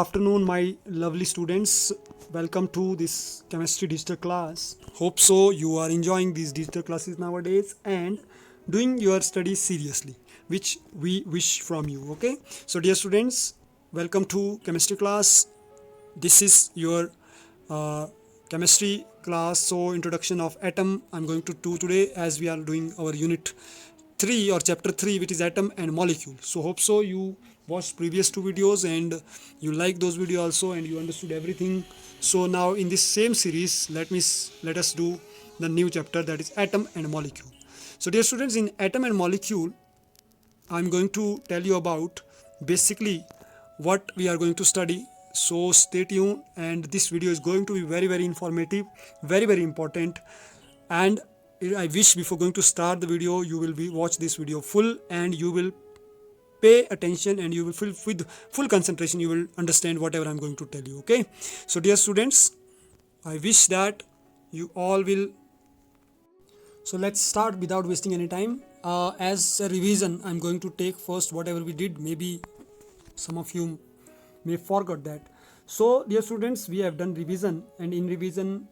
afternoon, my lovely students. Welcome to this chemistry digital class. Hope so you are enjoying these digital classes nowadays and doing your studies seriously, which we wish from you. Okay, so dear students, welcome to chemistry class. This is your uh, chemistry class. So introduction of atom I'm going to do today, as we are doing our unit 3 or chapter 3, which is atom and molecule. So hope so you watched previous two videos and you like those videos also and you understood everything. So now in this same series, let us do the new chapter, that is atom and molecule. So dear students, in atom and molecule I'm going to tell you about basically what we are going to study. So stay tuned, and this video is going to be very informative, very important. And I wish before going to start the video, you will watch this video full and you will pay attention and you will feel with full concentration. You will understand whatever I'm going to tell you. Okay, so dear students, I wish that you all will. So let's start without wasting any time. As a revision, I'm going to take first whatever we did. Maybe some of you may forgot that. So dear students, we have done revision, and in revision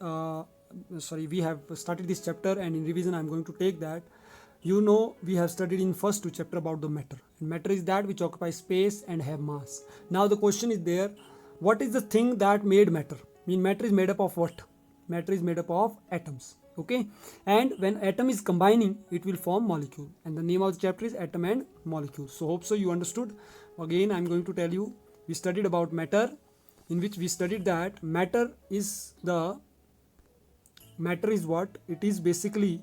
we have started this chapter, and in revision I'm going to take that. We have studied in first two chapter about the matter, and matter is that which occupies space and have mass. Now the question is there, what is the thing that made matter? Matter is made up of what? Matter is made up of atoms. Okay, and when atom is combining, it will form molecule, and the name of the chapter is atom and molecule. So hope so you understood. Again I'm going to tell you, we studied about matter, in which we studied that matter is what? It is basically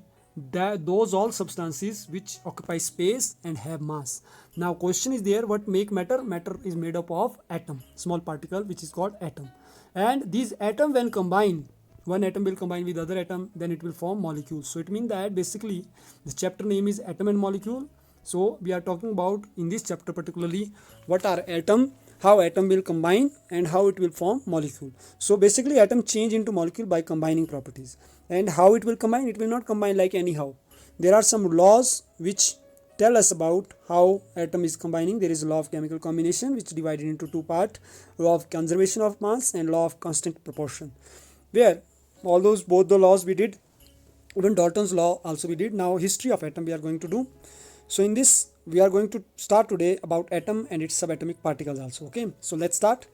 those all substances which occupy space and have mass. Now question is there, what make matter? Matter is made up of atom, small particle, which is called atom, and these atom when combine, one atom will combine with other atom, then it will form molecules. So it means that basically the chapter name is atom and molecule. So we are talking about in this chapter particularly what are atom, how atom will combine, and how it will form molecule. So basically atom change into molecule by combining properties. And how it will combine? It will not combine like anyhow. There are some laws which tell us about how atom is combining. There is a law of chemical combination, which is divided into two parts: law of conservation of mass and law of constant proportion, where both the laws we did. Even Dalton's law also we did. Now history of atom we are going to do. So in this we are going to start today about atom and its subatomic particles also. Okay, so let's start.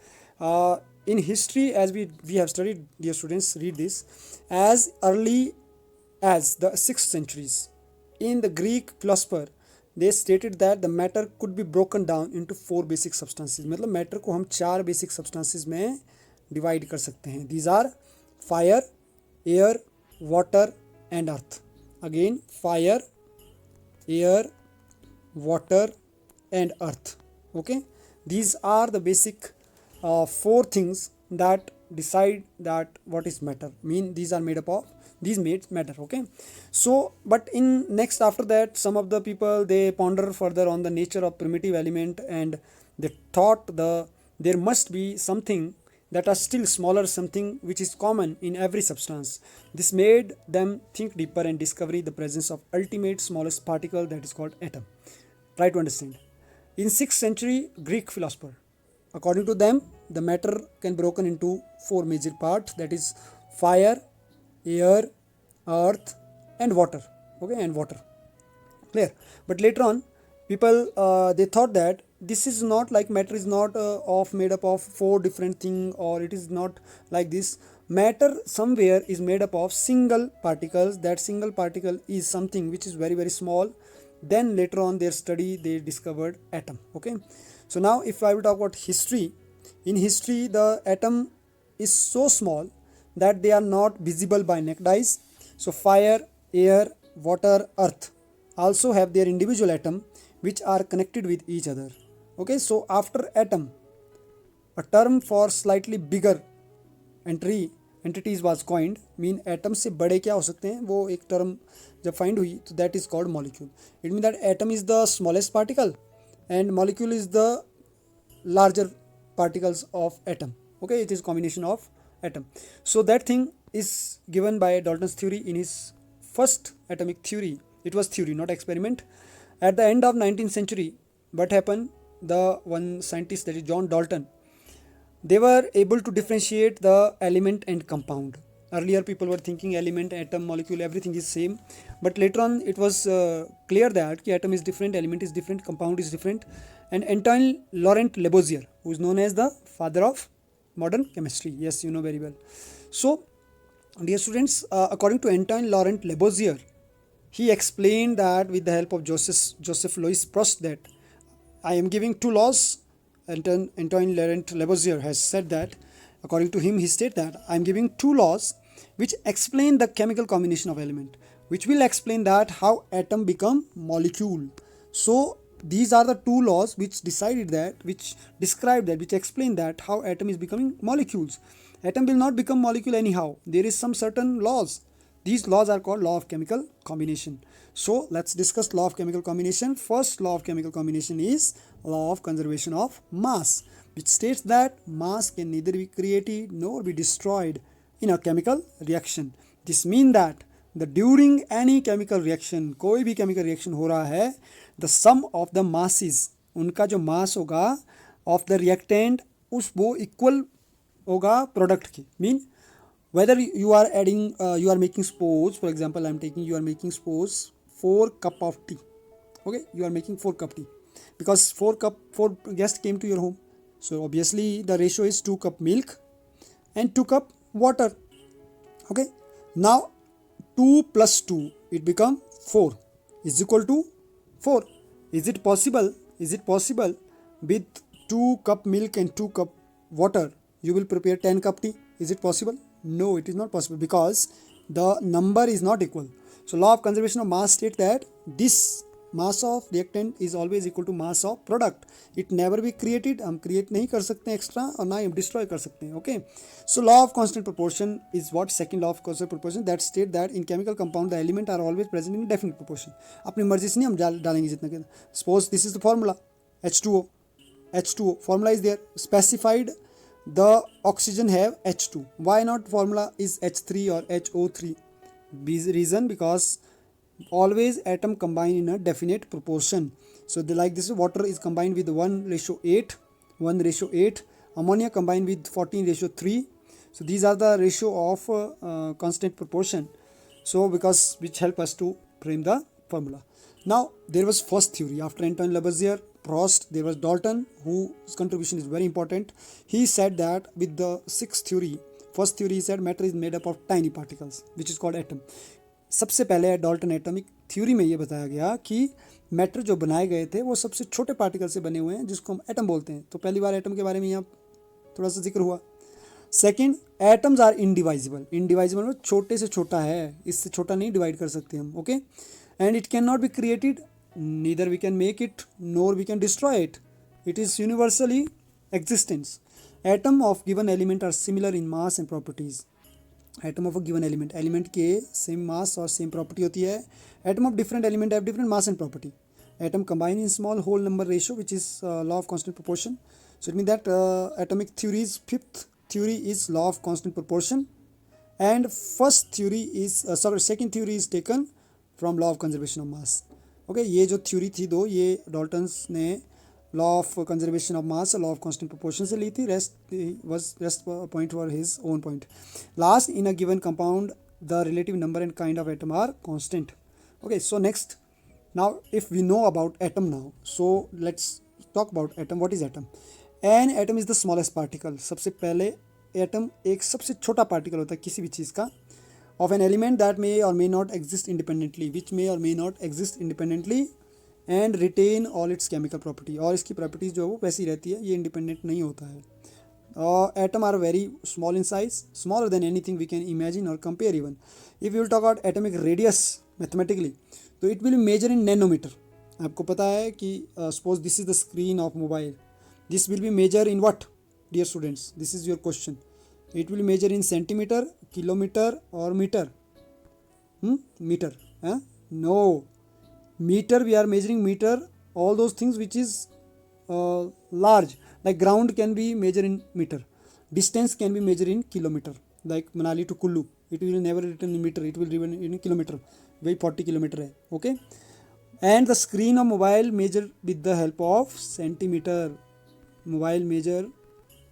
In history, as we have studied, dear students, read this, as early as the 6th centuries, in the Greek philosopher, they stated that the matter could be broken down into 4 basic substances. मतलब matter को हम 4 basic substances में divide कर सकते हैं. These are fire, air, water and earth. Again, fire, air, water and earth. Okay, these are the basic 4 things that decide that what is matter. These are made up of, these made matter. Okay, so but in next after that, some of the people, they ponder further on the nature of primitive element, and they thought there must be something that are still smaller, something which is common in every substance. This made them think deeper and discover the presence of ultimate smallest particle, that is called atom. Try to understand. In 6th century Greek philosopher, according to them, the matter can be broken into 4 major parts, that is fire, air, earth and water. Okay, and water. Clear? But later on, people they thought that this is not like matter is not made up of 4 different things, or it is not like this. Matter somewhere is made up of single particles. That single particle is something which is very small. Then later on their study, they discovered atom. Okay, so now if I will talk about history, in history the atom is so small that they are not visible by naked eyes. So fire, air, water, earth also have their individual atom which are connected with each other. Okay, so after atom, a term for slightly bigger entities was coined. Atom से बड़े क्या हो सकते हैं, वो एक term जब find हुई, तो that is called molecule. It mean that atom is the smallest particle and molecule is the larger particles of atom. Okay, it is combination of atom. So that thing is given by Dalton's theory in his first atomic theory. It was theory, not experiment. At the end of 19th century, what happened? The one scientist, that is John Dalton, they were able to differentiate the element and compound. Earlier people were thinking element, atom, molecule, everything is same, but later on it was clear that atom is different, element is different, compound is different. And Antoine Laurent Lavoisier, who is known as the father of modern chemistry, yes, you know very well. So dear students, according to Antoine Laurent Lavoisier, he explained that with the help of Joseph Louis Proust, that I am giving two laws. Antoine Laurent Lavoisier has said that, according to him, he stated that I am giving two laws which explain the chemical combination of element, which will explain that how atom become molecule. So these are the two laws which decided that, which describe that, which explain that how atom is becoming molecules. Atom will not become molecule anyhow. There is some certain laws. These laws are called law of chemical combination. So let's discuss law of chemical combination. First law of chemical combination is law of conservation of mass, which states that mass can neither be created nor be destroyed in a chemical reaction. This means that the during any chemical reaction, कोई भी chemical reaction हो रहा है, the sum of the masses, उनका जो mass होगा of the reactant, उस वो equal होगा product की. Mean whether you are adding, you are making, suppose for example I am taking, you are making suppose 4 cup of tea. Okay, you are making 4 cup tea because 4 guests came to your home, so obviously the ratio is 2 cup milk and 2 cup water. Okay, now 2 plus 2, it become 4 is equal to 4. Is it possible with 2 cup milk and 2 cup water you will prepare 10 cup tea? Is it possible? No, it is not possible because the number is not equal. So law of conservation of mass states that this mass of reactant is always equal to mass of product. It never be created. हम create नहीं कर सकते extra और ना हम destroy कर सकते हैं. Okay. So law of constant proportion is what? Second law of constant proportion that state that in chemical compound the element are always present in definite proportion. अपनी मर्जी से नहीं हम डालेंगे जितना कहते. Suppose this is the formula H2O. H2O formula is there specified. The oxygen have H2. Why not formula is H3 or HO3? Reason because always atom combine in a definite proportion. So they like this, water is combined with 1:8, ammonia combined with 14:3. So these are the ratio of constant proportion. So because which help us to frame the formula. Now there was first theory after Antoine Lavoisier, Proust, there was Dalton, whose contribution is very important. He said that with the sixth theory, first theory he said matter is made up of tiny particles, which is called atom. सबसे पहले Dalton atomic theory में ये बताया गया कि matter जो बनाए गए थे वो सबसे छोटे पार्टिकल से बने हुए हैं जिसको हम एटम बोलते हैं. तो पहली बार एटम के बारे में यहाँ थोड़ा सा जिक्र हुआ. Second, atoms are indivisible. Indivisible मतलब छोटे से छोटा है, इससे छोटा नहीं डिवाइड कर सकते हम. Okay, and it can not be created, neither we can make it nor we can destroy it. It is universally existence. Atom of given element are similar in mass and properties. Atom of a given element के same mass और same property होती है. Atom of different element have different mass and property. Atom combine in small whole number ratio, which is law of constant proportion. So it means that atomic theory's fifth theory is law of constant proportion, and first theory is second theory is taken from law of conservation of mass. Okay, ये जो theory थी दो, ये Dalton's ने law of conservation of mass, law of constant proportion से ली थी. Rest point were his own point. Last, in a given compound the relative number and kind of atom are constant. Okay, so next, now if we know about atom now, so let's talk about atom. What is atom? An atom is the smallest particle. सबसे पहले atom एक सबसे छोटा particle होता है किसी भी चीज़ का, of an element that may or may not exist independently, which may or may not exist independently and retain all its chemical property. और इसकी प्रॉपर्टीज जो है वो वैसी रहती है, ये इंडिपेंडेंट नहीं होता है. Atom are very small in size, smaller than anything we can imagine or compare even. If you will talk about atomic radius mathematically, तो it will be measured in nanometer. आपको पता है कि suppose this is the screen of mobile. This will be measured in what, dear students? This is your question. It will measure in centimeter, kilometer or meter. Meter. No. Meter, we are measuring meter, all those things which is large. Like ground can be measured in meter. Distance can be measured in kilometer. Like Manali to Kullu. It will never written in meter. It will written in kilometer. वही 40 kilometre है. Okay. And the screen of mobile measured with the help of centimeter. Mobile measure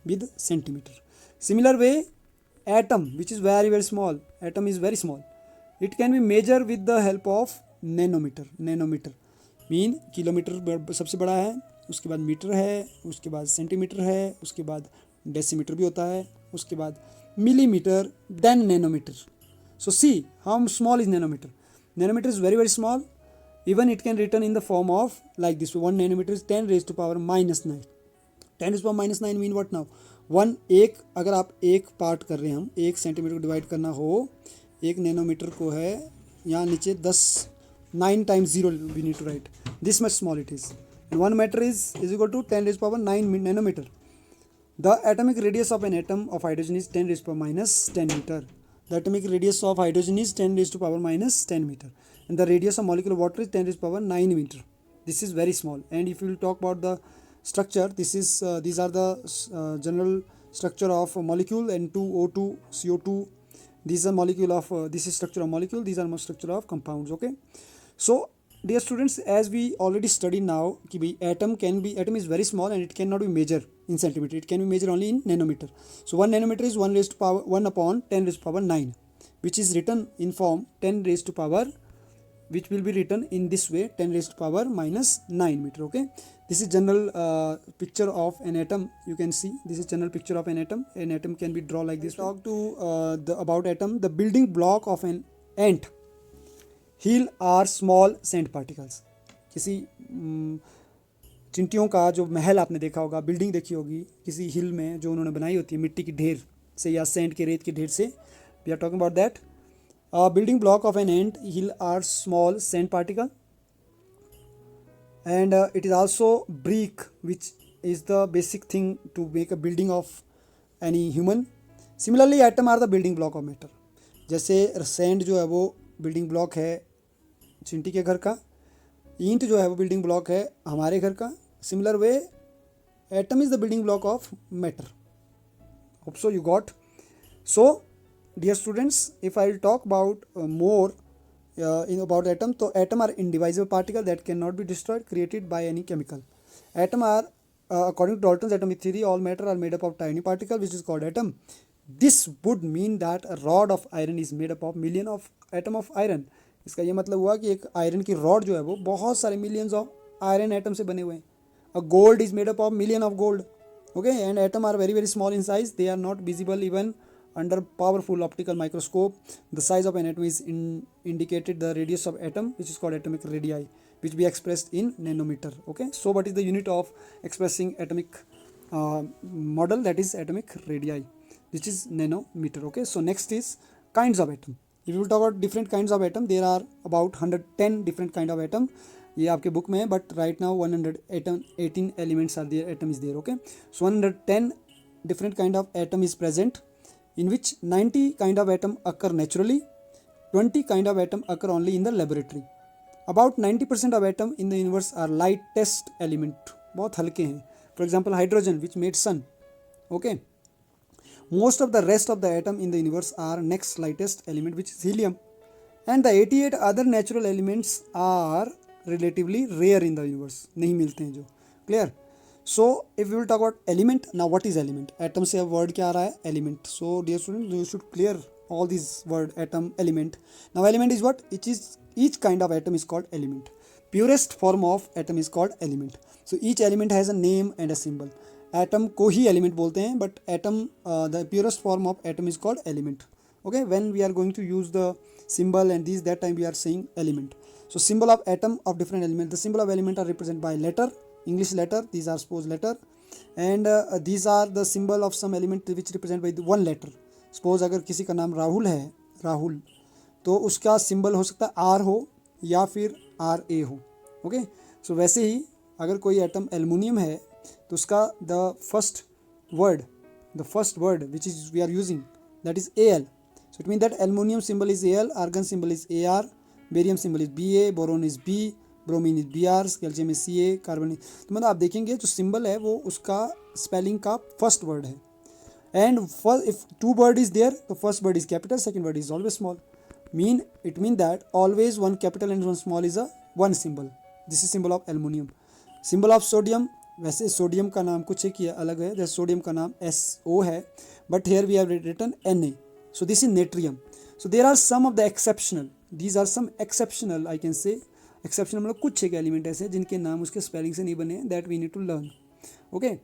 with centimeter. Similar way, atom, which is very very small, atom is very small, it can be measured with the help of nanometer. nanometer mean kilometre सबसे बड़ा है, उसके बाद metre है, उसके बाद centimetre है, उसके बाद डेसीमीटर भी होता है, उसके बाद millimeter, then nanometer. So see how small is nanometer. Nanometer is very very small. Even it can written in the form of like this. 1 nanometer is 10 raised to power minus 9. 10 raised to power minus 9 mean what now? 1 एक अगर आप एक part कर रहे हैं, हम 1 centimetre को divide करना हो, 1 नैनोमीटर को है यहाँ नीचे 10 9 times 0 we need to write. This much small it is. And 1 meter is equal to 10 raised to power 9 nanometer. The atomic radius of an atom of hydrogen is 10 raised to power minus 10 meter. The atomic radius of hydrogen is 10 raised to power minus 10 meter. And the radius of molecule of water is 10 raised to power 9 meter. This is very small. And if you will talk about the structure, this is these are the general structure of a molecule, N2O2 CO2. These are molecule of this is structure of molecule. These are structure of compounds. Okay. So dear students, as we already studied now, atom is very small and it cannot be measured in centimeter. It can be measured only in nanometer. So 1 nanometer is 1 raised to power 1 upon 10 raised to power 9, which is written in form 10 raised to power, which will be written in this way, 10 raised to power minus 9 meter. Okay, this is general picture of an atom. You can see this is general picture of an atom. An atom can be drawn like this. Talk to about atom. The building block of an ant hill are small sand particles. किसी चिंटियों का जो महल आपने देखा होगा, building देखी होगी किसी हिल में जो उन्होंने बनाई होती है मिट्टी की ढेर से या सैंड के रेत के ढेर से, we are talking about that. Building block of an ant hill are small sand particle and it is also brick, which is the basic thing to make a building of any human. Similarly, atom are the building block of matter. जैसे sand जो है वो building block है चिंटी के घर का, ईंट जो है वो बिल्डिंग ब्लॉक है हमारे घर का. Similar way atom is the building block of matter. Hope so you got. So dear students, if I will talk about more about atom, so atom are indivisible particle that cannot be destroyed, created by any chemical. Atom are according to Dalton's atomic theory, all matter are made up of tiny particle which is called atom. This would mean that a rod of iron is made up of million of atom of iron. इसका ये मतलब हुआ कि एक iron की rod जो है वो बहुत सारे मिलियंस ऑफ आयरन एटम से बने हुए हैं. A gold is made up of million of gold. Okay, and atom are very very small in size. They are not visible even under powerful optical microscope. The size of an atom is indicated the radius of atom, which is called atomic radii, which be expressed in nanometer. Okay, so what is the unit of expressing atomic model? That is atomic radii, which is nanometer. Okay, so next is kinds of atom. If you will talk about different kinds of atom, there are about 110 different kind of atom. ये आपके book में है, but right now 118 elements are there, atom is there. Okay, so 110 different kind of atom is present, in which 90 kind of atom occur naturally, 20 kind of atom occur only in the laboratory. About 90% of atom in the universe are lightest element, बहुत हल्के हैं. For example, hydrogen, which made sun. Okay, most of the rest of the atom in the universe are next lightest element, which is helium, and the 88 other natural elements are relatively rare in the universe, नहीं मिलते हैं जो. Clear? So if we will talk about element, now what is element? Atom से अब word क्या आ रहा है? Element. So dear students, you should clear all these word atom, element. Now element is what? Each kind of atom is called element. Purest form of atom is called element. So each element has a name and a symbol. Atom को ही element बोलते हैं, but atom the purest form of atom is called element. Okay, when we are going to use the symbol and that time we are saying element. So symbol of atom of different element. The symbol of element are represented by letter. English letter, these are suppose letter, and these are the symbol of some element which represent by one letter. Suppose अगर किसी का नाम राहुल है, राहुल, तो उसका symbol हो सकता है आर हो या फिर आर ए हो. ओके, सो वैसे ही अगर कोई एटम एल्युमिनियम है तो उसका the first word which is we are using that is A L. So it mean that aluminium symbol is A L, argon symbol is A R, barium symbol is B A, boron is B, bromine is B R, calcium is C A, carbon. तो मतलब आप देखेंगे जो symbol है वो उसका spelling का first word है. And if two word is there, तो first word is capital, second word is always small. It mean that always one capital and one small is a one symbol. This is symbol of aluminium. Symbol of sodium, वैसे sodium का नाम कुछ एक ही अलग है, जैसे sodium का नाम SO है, but here we have written Na. So this is natrium. So there are some of the exceptional, these are some exceptional, I can say exceptional मतलब कुछ एक एलिमेंट ऐसे जिनके नाम उसके स्पेलिंग से नहीं बने, that we need to learn. Okay,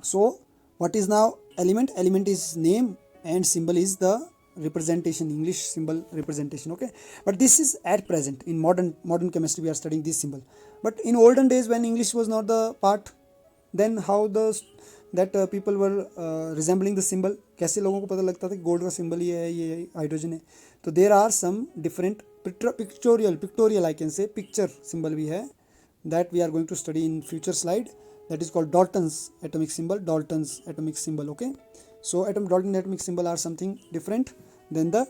so what is now element? Element is name and symbol is the representation, English symbol representation. Okay, but this is at present in modern chemistry we are studying this symbol, but in olden days when English was not the part, then how that people were resembling the symbol, कैसे लोगों को पता लगता था कि gold का symbol ये है, ये हाइड्रोजन है. तो there are some different pictorial I can say picture symbol भी है, that we are going to study in future slide, that is called Dalton's atomic symbol. Okay, so Dalton atomic symbol are something different than the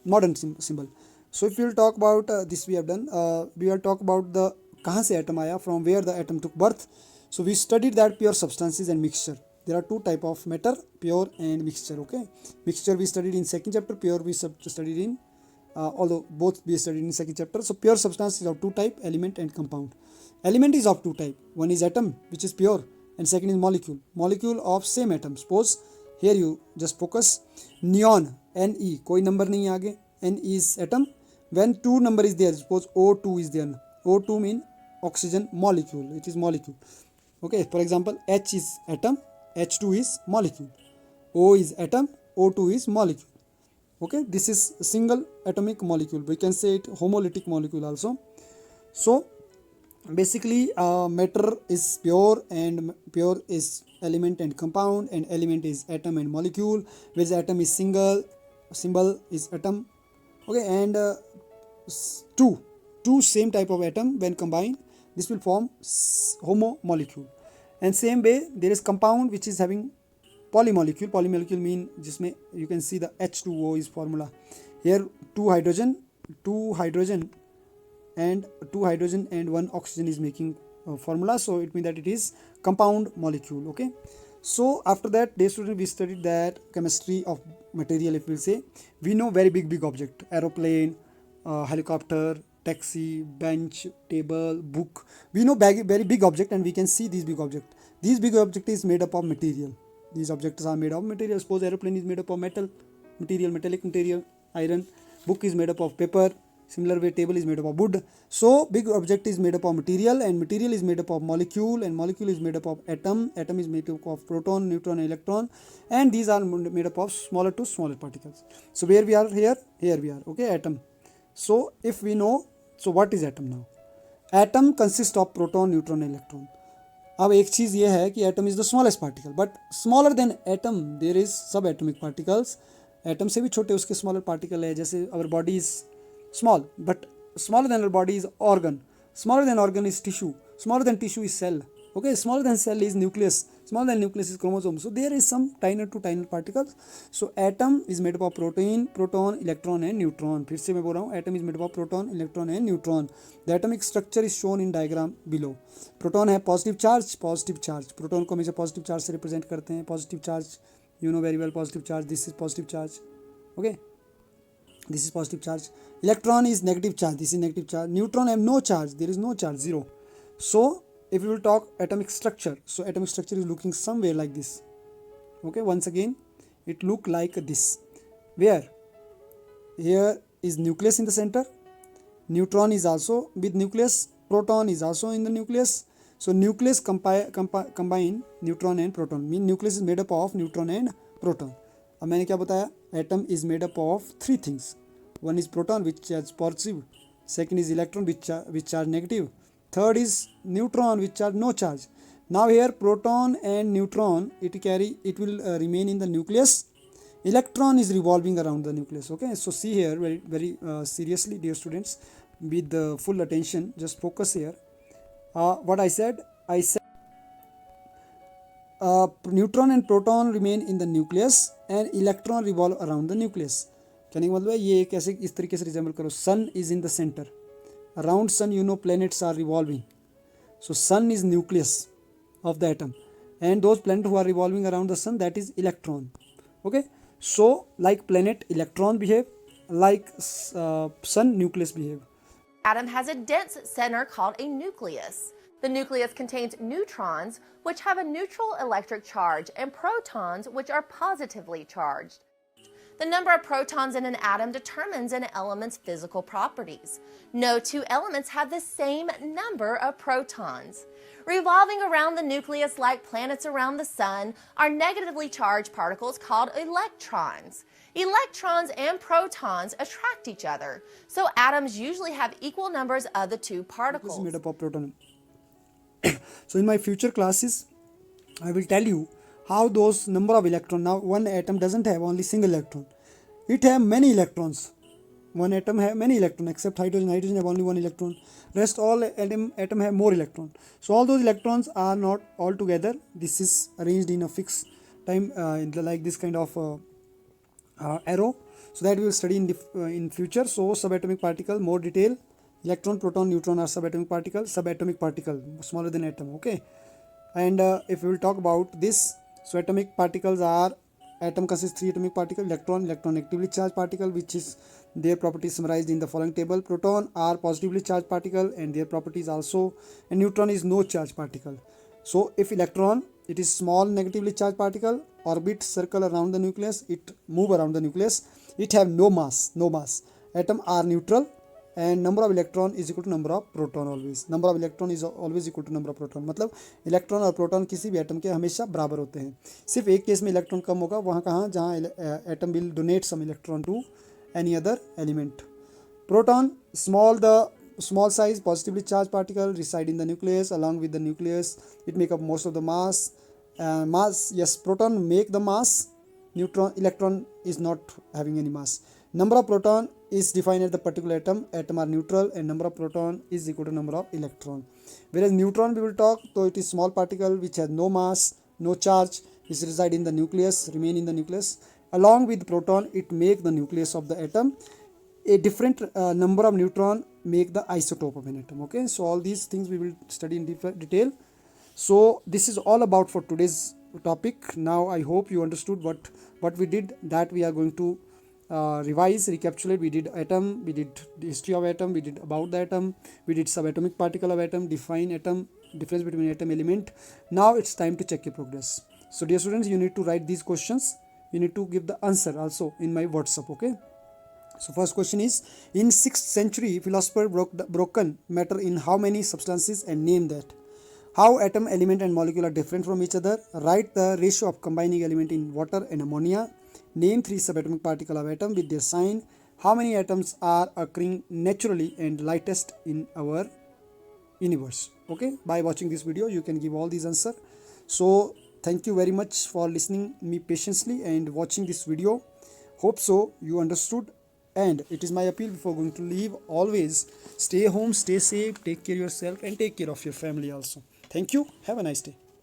modern symbol. So if we will talk about this we have done, we will talk about the कहाँ से atom आया, from where the atom took birth. So we studied that pure substances and mixture. There are two type of matter, pure and mixture. Okay, mixture we studied in second chapter, pure we studied in although both we studied in second chapter. So pure substance is of two type, element and compound. Element is of two type, one is atom which is pure, and second is molecule of same atom. Suppose here you just focus neon, Ne, कोई number नहीं आगे, N is atom, when 2 number is there, suppose O2 is there, O2 mean oxygen molecule, it is molecule. Okay, for example H is atom, H2 is molecule, O is atom, O2 is molecule. Okay, this is a single atomic molecule, we can say it homolytic molecule also. So basically matter is pure, and pure is element and compound, and element is atom and molecule, whereas atom is single, symbol is atom. Okay, and two same type of atom when combined, this will form homo molecule. And same way there is compound which is having polymolecule mean जिसमें you can see the H2O is formula. Here two hydrogen and one oxygen is making formula, so it means that it is compound molecule. Okay, so after that, dear student, we studied that chemistry of material. If we'll say, we know very big object, aeroplane, helicopter, taxi, bench, table, book. We know very big object, and we can see these big object. These big object is made up of material. These objects are made of material. Suppose aeroplane is made up of metallic material, iron. Book is made up of paper. Similar way, table is made up of wood. So big object is made up of material, and material is made up of molecule, and molecule is made up of atom. Atom is made up of proton, neutron, and electron, and these are made up of smaller to smaller particles. So where we are here we are. Okay, atom. So if we know, so what is atom now? Atom consists of proton, neutron, and electron. अब एक चीज़ ये है कि atom is the smallest particle, but smaller than atom there is सब atomic particles. Atom से भी छोटे उसके स्मॉलर पार्टिकल है, जैसे our body is small, but smaller than our body is organ, smaller than organ is tissue, smaller than tissue is cell. Okay, smaller than cell is nucleus, smaller than nucleus is chromosome. So there is some tinier to tinier particles. So atom is made up of proton, electron and neutron. फिर से मैं बोल रहा हूँ, atom is made up of proton, electron and neutron. The atomic structure is shown in diagram below. Proton है positive charge. proton को हमेशा positive charge से represent करते हैं. Positive charge, you know very well, positive charge. This is positive charge. Okay, this is positive charge. Electron is negative charge, this is negative charge. Neutron have no charge, there is no charge, zero. So if we will talk atomic structure, so atomic structure is looking somewhere like this. Okay, once again it look like this, where here is nucleus in the center, neutron is also with nucleus, proton is also in the nucleus. So nucleus combine neutron and proton, mean nucleus is made up of neutron and proton. अब मैंने क्या बताया, atom is made up of three things. One is proton which charge positive, second is electron which charge negative, third is neutron which charge no charge. Now here proton and neutron it will remain in the nucleus. Electron is revolving around the nucleus. Okay, so see here very seriously, dear students, with the full attention, just focus here. What I said neutron and proton remain in the nucleus and electron revolve around the nucleus. कहने का मतलब है ये कैसे इस तरीके से resemble करो. Sun is in the centre, around sun you know planets are revolving. So sun is nucleus of the atom and those planets who are revolving around the sun, that is electron. Okay, so like planet electron behave, like sun nucleus behave. Atom has a dense center called a nucleus. The nucleus contains neutrons, which have a neutral electric charge, and protons, which are positively charged. The number of protons in an atom determines an element's physical properties. No two elements have the same number of protons. Revolving around the nucleus like planets around the sun are negatively charged particles called electrons. Electrons and protons attract each other, so atoms usually have equal numbers of the two particles. This is made up of proton. So in my future classes, I will tell you how those number of electrons. Now one atom doesn't have only single electron, it have many electrons. One atom have many electrons except hydrogen. Hydrogen have only one electron. Rest all atom have more electron. So all those electrons are not all together. This is arranged in a fixed time like this kind of arrow. So that we will study in future. So subatomic particle, more detail. Electron, proton, neutron are subatomic particle. Subatomic particle smaller than atom. Okay. And if we will talk about this, so atomic particles are, atom consists 3 atomic particles: electron negatively charged particle, which is their properties summarized in the following table. Proton are positively charged particle and their properties also, and neutron is no charged particle. So if electron, it is small negatively charged particle, orbit circle around the nucleus, it move around the nucleus, it have no mass. Atom are neutral, and number of electron is equal to number of proton always. Number of electron is always equal to number of proton. मतलब electron और proton किसी भी atom के हमेशा बराबर होते हैं. सिर्फ एक केस में इलेक्ट्रॉन कम होगा, वहाँ कहाँ, जहाँ atom will donate some electron to any other element. Proton, small size positively charged particle reside in the nucleus. Along with the nucleus, it make up most of the mass. Yes, proton make the mass. Electron is not having any mass. Number of proton is defined at the particular atom. Atom are neutral, and number of proton is equal to number of electron. Whereas neutron, we will talk, so it is small particle which has no mass, no charge, is reside in the nucleus, remain in the nucleus. Along with proton, it make the nucleus of the atom. A different number of neutron make the isotope of an atom. Okay, so all these things we will study in detail. So this is all about for today's topic. Now I hope you understood what we did, that we are going to recapitulate. We did atom, we did the history of atom, we did about the atom, we did subatomic particle of atom, define atom, difference between atom element. Now it's time to check your progress. So dear students, you need to write these questions. You need to give the answer also in my WhatsApp. Okay. So first question is, in 6th century, philosopher broken matter in how many substances and name that. How atom, element and molecule are different from each other. Write the ratio of combining element in water and ammonia. Name 3 subatomic particle of atom with their sign. How many atoms are occurring naturally and lightest in our universe. Okay, by watching this video you can give all these answers. So thank you very much for listening me patiently and watching this video. Hope so you understood, and it is my appeal before going to leave, always stay home, stay safe, take care of yourself and take care of your family also. Thank you. Have a nice day.